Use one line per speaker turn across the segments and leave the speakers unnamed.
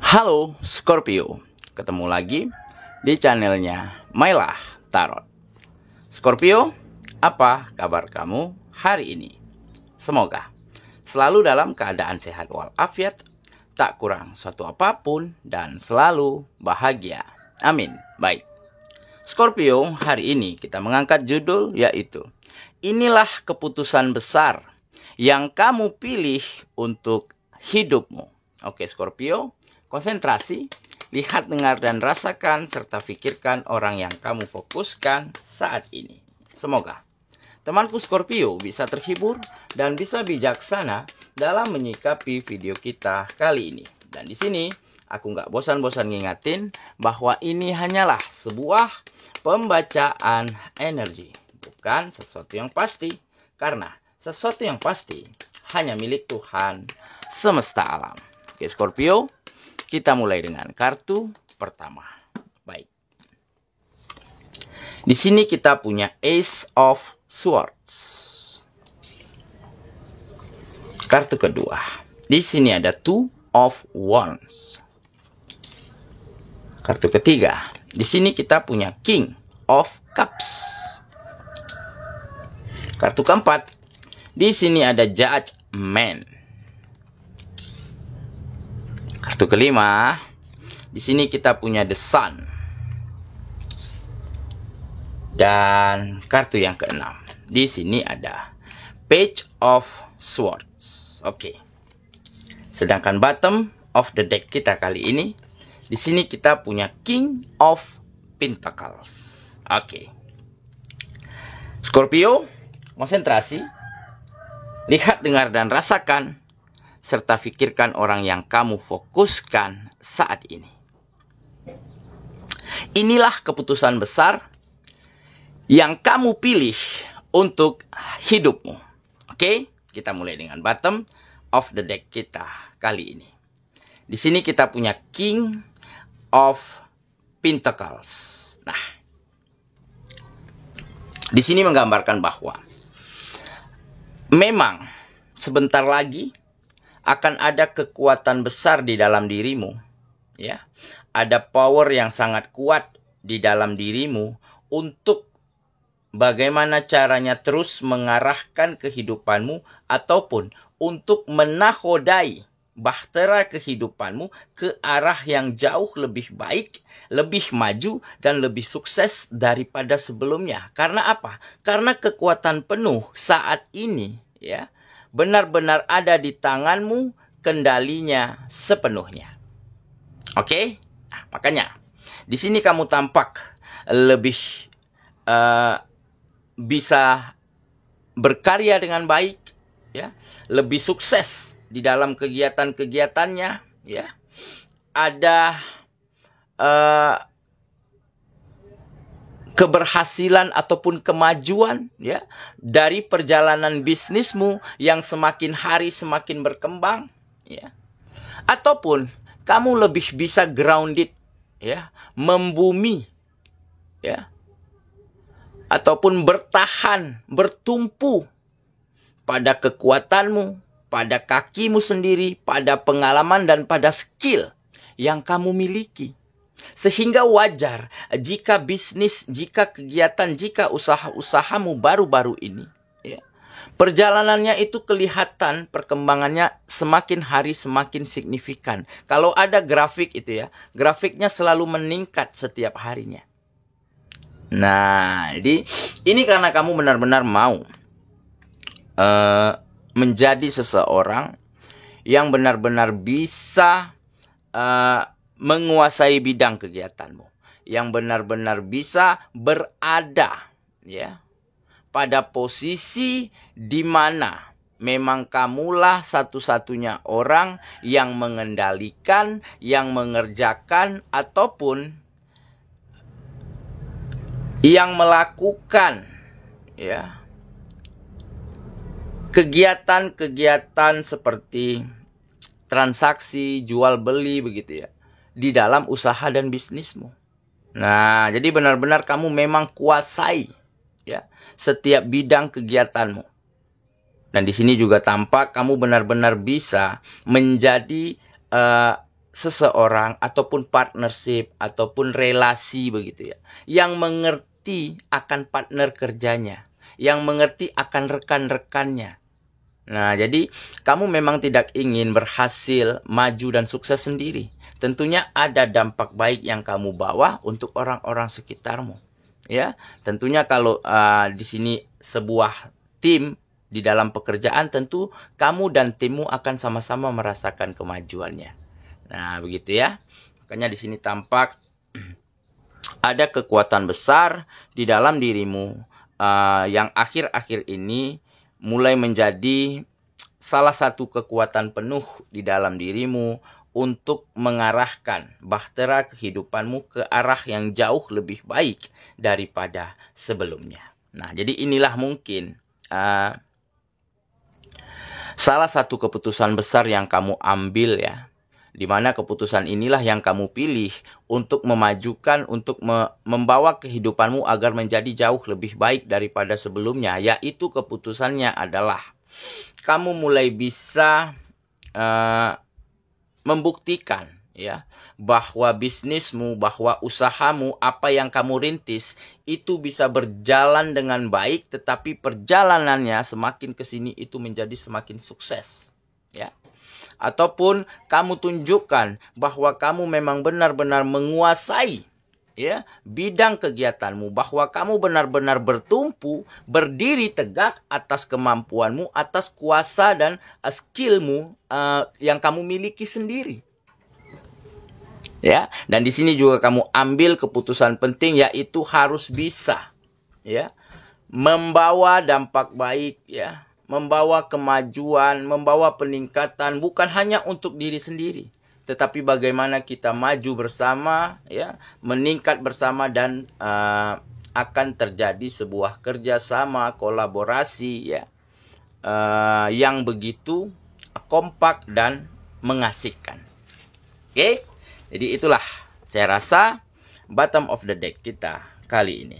Halo Scorpio, ketemu lagi di channelnya Mylah Tarot. Scorpio, apa kabar kamu hari ini? Semoga selalu dalam keadaan sehat walafiat, tak kurang suatu apapun, dan selalu bahagia. Amin. Baik, Scorpio, hari ini kita mengangkat judul yaitu inilah keputusan besar yang kamu pilih untuk hidupmu. Oke Scorpio, konsentrasi, lihat, dengar, dan rasakan, serta pikirkan orang yang kamu fokuskan saat ini. Semoga temanku Scorpio bisa terhibur dan bisa bijaksana dalam menyikapi video kita kali ini. Dan di sini aku nggak bosan-bosan ngingatin bahwa ini hanyalah sebuah pembacaan energi, bukan sesuatu yang pasti. Karena sesuatu yang pasti hanya milik Tuhan semesta alam. Oke Scorpio, kita mulai dengan kartu pertama. Baik. Di sini kita punya Ace of Swords. Kartu kedua. Di sini ada Two of Wands. Kartu ketiga. Di sini kita punya King of Cups. Kartu keempat. Di sini ada Judgment. Kartu kelima, di sini kita punya The Sun. Dan kartu yang keenam, di sini ada Page of Swords. Oke. Sedangkan bottom of the deck kita kali ini, di sini kita punya King of Pentacles. Oke. Scorpio, konsentrasi, lihat, dengar, dan rasakan, serta pikirkan orang yang kamu fokuskan saat ini. Inilah keputusan besar yang kamu pilih untuk hidupmu. Oke, kita mulai dengan bottom of the deck kita kali ini. Di sini kita punya King of Pentacles. Nah, di sini menggambarkan bahwa memang sebentar lagi akan ada kekuatan besar di dalam dirimu, ya. Ada power yang sangat kuat di dalam dirimu untuk bagaimana caranya terus mengarahkan kehidupanmu ataupun untuk menakodai bahtera kehidupanmu ke arah yang jauh lebih baik, lebih maju, dan lebih sukses daripada sebelumnya. Karena apa? Karena kekuatan penuh saat ini, ya, benar-benar ada di tanganmu, kendalinya sepenuhnya. Oke? Nah, makanya di sini kamu tampak lebih bisa berkarya dengan baik, ya, lebih sukses di dalam kegiatan-kegiatannya, ya. Ada keberhasilan ataupun kemajuan, ya, dari perjalanan bisnismu yang semakin hari semakin berkembang, ya. Ataupun kamu lebih bisa grounded, ya, membumi, ya. Ataupun bertahan, bertumpu pada kekuatanmu, pada kakimu sendiri, pada pengalaman dan pada skill yang kamu miliki. Sehingga wajar jika bisnis, jika kegiatan, jika usaha-usahamu baru-baru ini, ya, perjalanannya itu kelihatan perkembangannya semakin hari semakin signifikan. Kalau ada grafik itu, ya, grafiknya selalu meningkat setiap harinya. Nah, jadi ini karena kamu benar-benar mau menjadi seseorang yang benar-benar bisa menguasai bidang kegiatanmu, yang benar-benar bisa berada, ya, pada posisi di mana memang kamulah satu-satunya orang yang mengendalikan, yang mengerjakan, ataupun yang melakukan, ya, kegiatan-kegiatan seperti transaksi, jual beli, begitu, ya, di dalam usaha dan bisnismu. Nah, jadi benar-benar kamu memang kuasai, ya, setiap bidang kegiatanmu. Dan di sini juga tampak kamu benar-benar bisa menjadi seseorang ataupun partnership ataupun relasi begitu ya, yang mengerti akan partner kerjanya, yang mengerti akan rekan-rekannya. Nah, jadi kamu memang tidak ingin berhasil, maju dan sukses sendiri. Tentunya ada dampak baik yang kamu bawa untuk orang-orang sekitarmu. Ya, tentunya kalau di sini sebuah tim di dalam pekerjaan, tentu kamu dan timmu akan sama-sama merasakan kemajuannya. Nah, begitu ya. Makanya di sini tampak ada kekuatan besar di dalam dirimu yang akhir-akhir ini mulai menjadi salah satu kekuatan penuh di dalam dirimu untuk mengarahkan bahtera kehidupanmu ke arah yang jauh lebih baik daripada sebelumnya. Nah, jadi inilah mungkin salah satu keputusan besar yang kamu ambil ya. Di mana keputusan inilah yang kamu pilih untuk memajukan, untuk membawa kehidupanmu agar menjadi jauh lebih baik daripada sebelumnya. Yaitu keputusannya adalah kamu mulai bisa membuktikan ya bahwa bisnismu, bahwa usahamu, apa yang kamu rintis itu bisa berjalan dengan baik, tetapi perjalanannya semakin kesini itu menjadi semakin sukses ya. Ataupun kamu tunjukkan bahwa kamu memang benar-benar menguasai ya bidang kegiatanmu, bahwa kamu benar-benar bertumpu, berdiri tegak atas kemampuanmu, atas kuasa dan skillmu yang kamu miliki sendiri. Ya, dan di sini juga kamu ambil keputusan penting, yaitu harus bisa ya membawa dampak baik ya, membawa kemajuan, membawa peningkatan bukan hanya untuk diri sendiri, tetapi bagaimana kita maju bersama ya, meningkat bersama dan akan terjadi sebuah kerjasama, kolaborasi ya yang begitu kompak dan mengasihkan. Oke? Jadi itulah saya rasa bottom of the deck kita kali ini.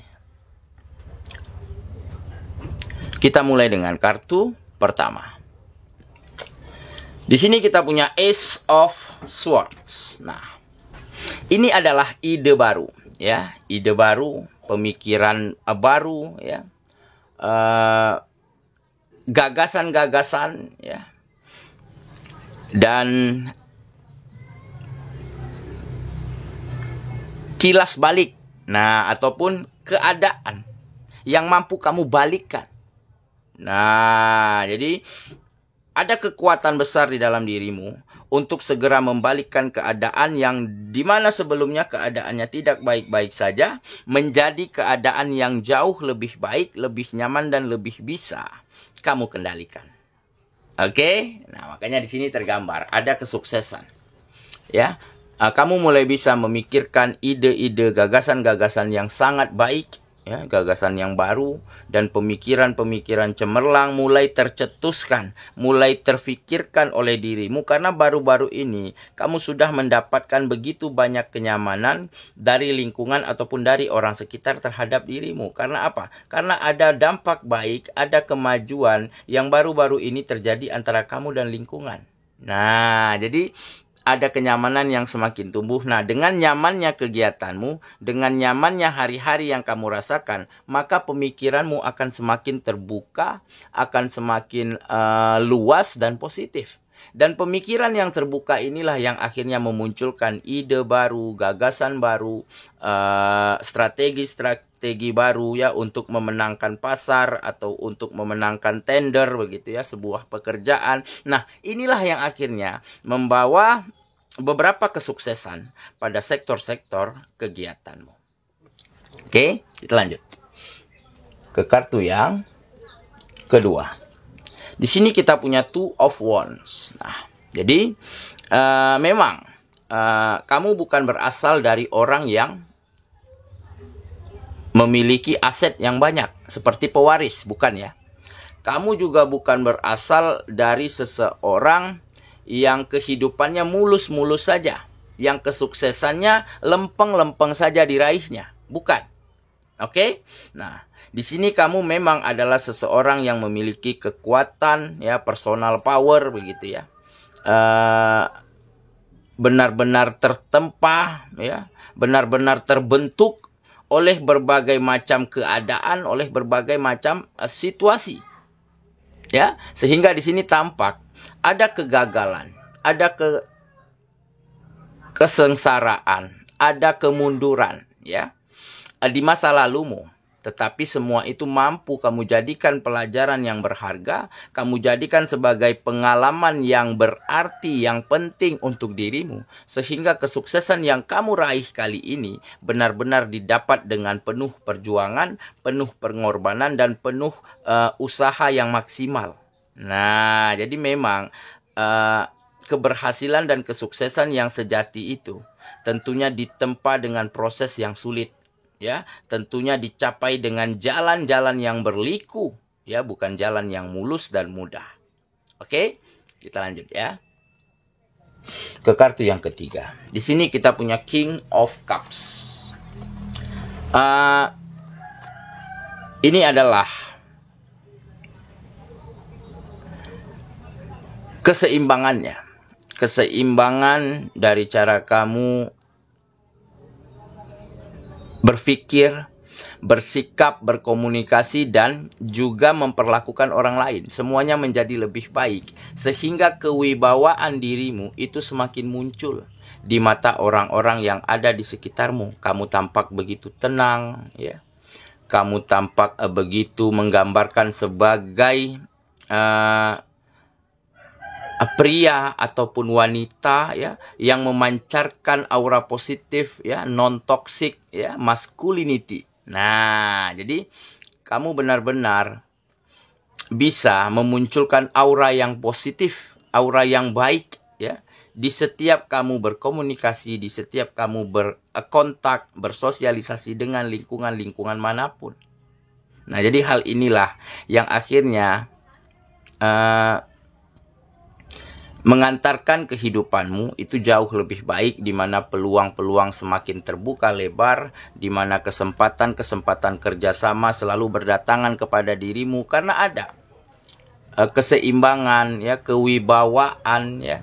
Kita mulai dengan kartu pertama. Di sini kita punya Ace of Swords. Nah, ini adalah ide baru, ya, ide baru, pemikiran baru, ya, gagasan-gagasan, ya, dan kilas balik. Nah, ataupun keadaan yang mampu kamu balikkan. Nah, jadi ada kekuatan besar di dalam dirimu untuk segera membalikkan keadaan yang dimana sebelumnya keadaannya tidak baik-baik saja menjadi keadaan yang jauh lebih baik, lebih nyaman dan lebih bisa kamu kendalikan. Oke? Nah, makanya di sini tergambar ada kesuksesan. Ya. Kamu mulai bisa memikirkan ide-ide, gagasan-gagasan yang sangat baik, ya, gagasan yang baru, dan pemikiran-pemikiran cemerlang mulai tercetuskan, mulai terfikirkan oleh dirimu, karena baru-baru ini kamu sudah mendapatkan begitu banyak kenyamanan dari lingkungan ataupun dari orang sekitar terhadap dirimu. Karena apa? Karena ada dampak baik, ada kemajuan yang baru-baru ini terjadi antara kamu dan lingkungan. Nah, jadi ada kenyamanan yang semakin tumbuh. Nah, dengan nyamannya kegiatanmu, dengan nyamannya hari-hari yang kamu rasakan, maka pemikiranmu akan semakin terbuka, akan semakin luas dan positif. Dan pemikiran yang terbuka inilah yang akhirnya memunculkan ide baru, gagasan baru, strategi baru ya untuk memenangkan pasar atau untuk memenangkan tender begitu ya, sebuah pekerjaan. Nah, inilah yang akhirnya membawa beberapa kesuksesan pada sektor-sektor kegiatanmu. Oke, kita lanjut ke kartu yang kedua. Di sini kita punya Two of Wands. Nah, jadi memang kamu bukan berasal dari orang yang memiliki aset yang banyak seperti pewaris, bukan ya. Kamu juga bukan berasal dari seseorang yang kehidupannya mulus-mulus saja, yang kesuksesannya lempeng-lempeng saja diraihnya, bukan. Oke? Nah, di sini kamu memang adalah seseorang yang memiliki kekuatan ya, personal power begitu ya. benar-benar tertempa, ya, benar-benar terbentuk oleh berbagai macam keadaan, oleh berbagai macam situasi. Ya, sehingga di sini tampak ada kegagalan, ada kesengsaraan, ada kemunduran, ya, di masa lalumu. Tetapi semua itu mampu kamu jadikan pelajaran yang berharga, kamu jadikan sebagai pengalaman yang berarti, yang penting untuk dirimu. Sehingga kesuksesan yang kamu raih kali ini benar-benar didapat dengan penuh perjuangan, penuh pengorbanan, dan penuh usaha yang maksimal. Nah, jadi memang keberhasilan dan kesuksesan yang sejati itu tentunya ditempa dengan proses yang sulit. Ya, tentunya dicapai dengan jalan-jalan yang berliku, ya, bukan jalan yang mulus dan mudah. Oke, kita lanjut ya. Ke kartu yang ketiga. Di sini kita punya King of Cups. Ini adalah keseimbangannya. Keseimbangan dari cara kamu berpikir, bersikap, berkomunikasi, dan juga memperlakukan orang lain. Semuanya menjadi lebih baik. Sehingga kewibawaan dirimu itu semakin muncul di mata orang-orang yang ada di sekitarmu. Kamu tampak begitu tenang, ya. Kamu tampak begitu menggambarkan sebagai pria ataupun wanita, ya, yang memancarkan aura positif, ya, non toxic, ya, masculinity. Nah, jadi kamu benar-benar bisa memunculkan aura yang positif, aura yang baik, ya, di setiap kamu berkomunikasi, di setiap kamu berkontak, bersosialisasi dengan lingkungan-lingkungan manapun. Nah, jadi hal inilah yang akhirnya mengantarkan kehidupanmu itu jauh lebih baik, di mana peluang-peluang semakin terbuka lebar, di mana kesempatan-kesempatan kerjasama selalu berdatangan kepada dirimu karena ada keseimbangan, ya, kewibawaan, ya,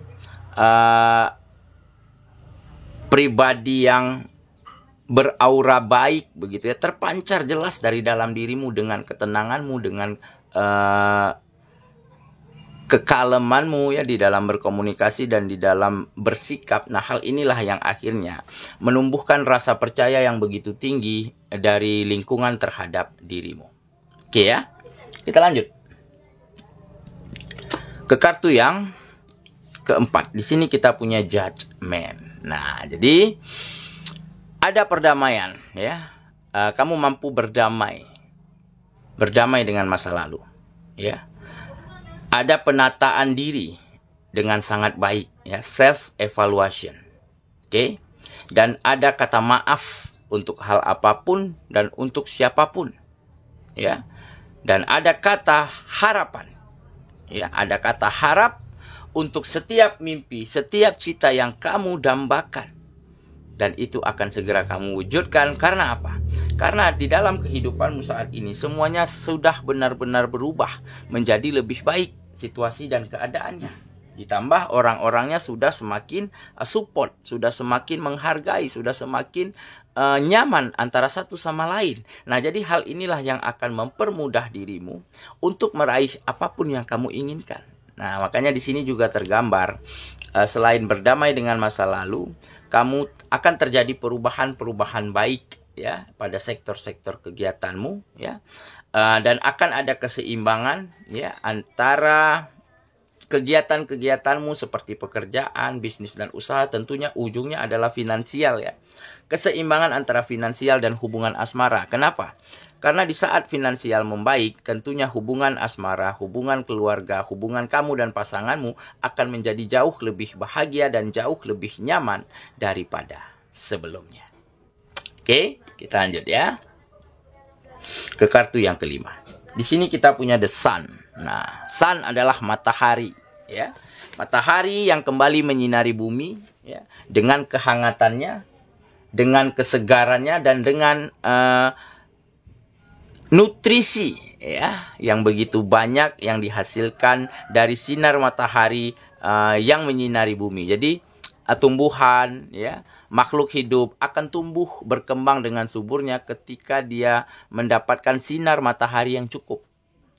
pribadi yang beraura baik, begitu ya, terpancar jelas dari dalam dirimu dengan ketenanganmu, dengan kekalemanmu, ya, di dalam berkomunikasi dan di dalam bersikap. Nah, hal inilah yang akhirnya menumbuhkan rasa percaya yang begitu tinggi dari lingkungan terhadap dirimu. Oke ya, kita lanjut ke kartu yang keempat. Di sini kita punya Judgment. Nah, jadi ada perdamaian, ya. Kamu mampu berdamai dengan masa lalu, ya. Ada penataan diri dengan sangat baik, ya, self evaluation. Oke. Dan ada kata maaf untuk hal apapun dan untuk siapapun, ya. Dan ada kata harapan. Ya, ada kata harap untuk setiap mimpi, setiap cita yang kamu dambakan. Dan itu akan segera kamu wujudkan. Karena apa? Karena di dalam kehidupanmu saat ini semuanya sudah benar-benar berubah menjadi lebih baik situasi dan keadaannya. Ditambah orang-orangnya sudah semakin support, sudah semakin menghargai, sudah semakin nyaman antara satu sama lain. Nah, jadi hal inilah yang akan mempermudah dirimu untuk meraih apapun yang kamu inginkan. Nah, makanya di sini juga tergambar selain berdamai dengan masa lalu, kamu akan terjadi perubahan-perubahan baik, ya, pada sektor-sektor kegiatanmu, ya. Dan akan ada keseimbangan, ya, antara kegiatan-kegiatanmu seperti pekerjaan, bisnis, dan usaha. Tentunya ujungnya adalah finansial, ya. Keseimbangan antara finansial dan hubungan asmara. Kenapa? Karena di saat finansial membaik, tentunya hubungan asmara, hubungan keluarga, hubungan kamu dan pasanganmu akan menjadi jauh lebih bahagia dan jauh lebih nyaman daripada sebelumnya. Oke, kita lanjut ya. Ke kartu yang kelima. Di sini kita punya The Sun. Nah, Sun adalah matahari, ya. Matahari yang kembali menyinari bumi, ya, dengan kehangatannya, dengan kesegarannya, dan dengan nutrisi, ya, yang begitu banyak yang dihasilkan dari sinar matahari yang menyinari bumi. Jadi tumbuhan, ya, makhluk hidup akan tumbuh berkembang dengan suburnya ketika dia mendapatkan sinar matahari yang cukup.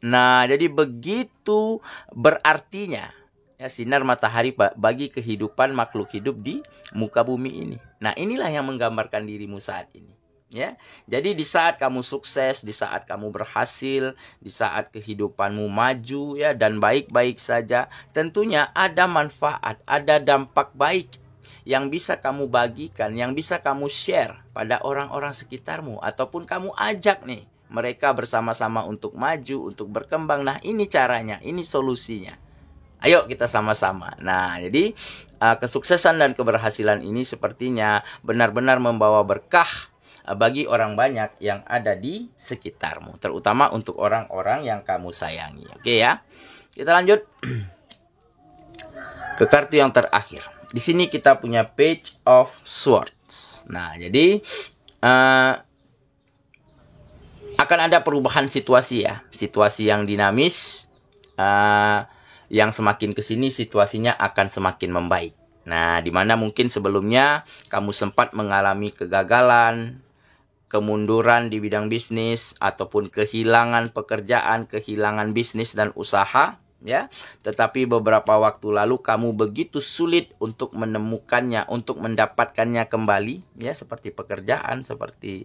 Nah, jadi begitu berartinya ya sinar matahari bagi kehidupan makhluk hidup di muka bumi ini. Nah, inilah yang menggambarkan dirimu saat ini. Ya, jadi di saat kamu sukses, di saat kamu berhasil, di saat kehidupanmu maju ya dan baik-baik saja, tentunya ada manfaat, ada dampak baik yang bisa kamu bagikan, yang bisa kamu share pada orang-orang sekitarmu ataupun kamu ajak nih mereka bersama-sama untuk maju, untuk berkembang. Nah, ini caranya, ini solusinya. Ayo kita sama-sama. Nah, jadi kesuksesan dan keberhasilan ini sepertinya benar-benar membawa berkah bagi orang banyak yang ada di sekitarmu, terutama untuk orang-orang yang kamu sayangi. Oke ya. Kita lanjut ke kartu yang terakhir. Di sini kita punya Page of Swords. Nah, jadi akan ada perubahan situasi ya. Situasi yang dinamis, yang semakin kesini situasinya akan semakin membaik. Nah, dimana mungkin sebelumnya kamu sempat mengalami kegagalan, kemunduran di bidang bisnis, ataupun kehilangan pekerjaan, kehilangan bisnis dan usaha, ya. Tetapi beberapa waktu lalu kamu begitu sulit untuk menemukannya, untuk mendapatkannya kembali, ya, seperti pekerjaan, seperti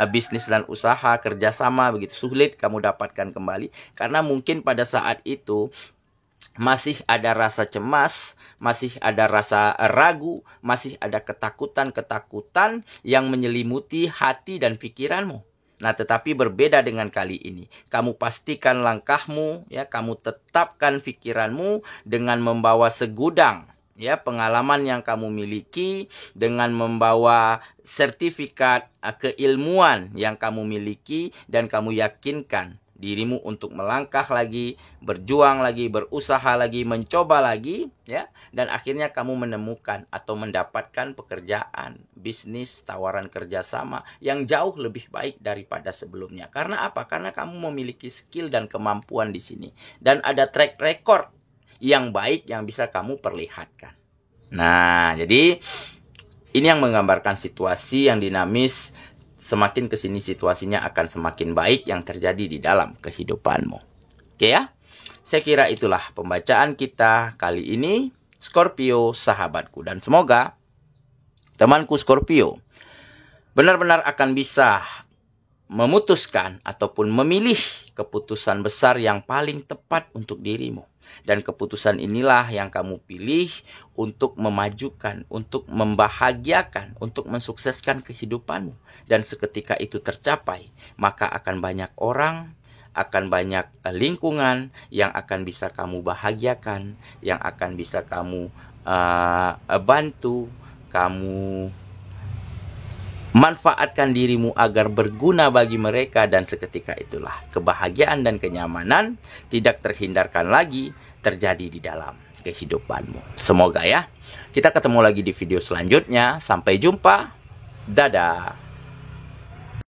bisnis dan usaha, kerjasama, begitu sulit kamu dapatkan kembali, karena mungkin pada saat itu masih ada rasa cemas, masih ada rasa ragu, masih ada ketakutan-ketakutan yang menyelimuti hati dan pikiranmu. Nah, tetapi berbeda dengan kali ini. Kamu pastikan langkahmu, ya, kamu tetapkan pikiranmu dengan membawa segudang, ya, pengalaman yang kamu miliki, dengan membawa sertifikat keilmuan yang kamu miliki, dan kamu yakinkan dirimu untuk melangkah lagi, berjuang lagi, berusaha lagi, mencoba lagi, ya, dan akhirnya kamu menemukan atau mendapatkan pekerjaan, bisnis, tawaran kerjasama yang jauh lebih baik daripada sebelumnya. Karena apa? Karena kamu memiliki skill dan kemampuan di sini, dan ada track record yang baik yang bisa kamu perlihatkan. Nah, jadi ini yang menggambarkan situasi yang dinamis. Semakin kesini situasinya akan semakin baik yang terjadi di dalam kehidupanmu. Oke ya? Saya kira itulah pembacaan kita kali ini, Scorpio sahabatku. Dan semoga temanku Scorpio benar-benar akan bisa memutuskan ataupun memilih keputusan besar yang paling tepat untuk dirimu. Dan keputusan inilah yang kamu pilih untuk memajukan, untuk membahagiakan, untuk mensukseskan kehidupanmu. Dan seketika itu tercapai, maka akan banyak orang, akan banyak lingkungan yang akan bisa kamu bahagiakan, yang akan bisa kamu bantu, kamu manfaatkan dirimu agar berguna bagi mereka, dan seketika itulah kebahagiaan dan kenyamanan tidak terhindarkan lagi terjadi di dalam kehidupanmu. Semoga ya. Kita ketemu lagi di video selanjutnya. Sampai jumpa. Dadah.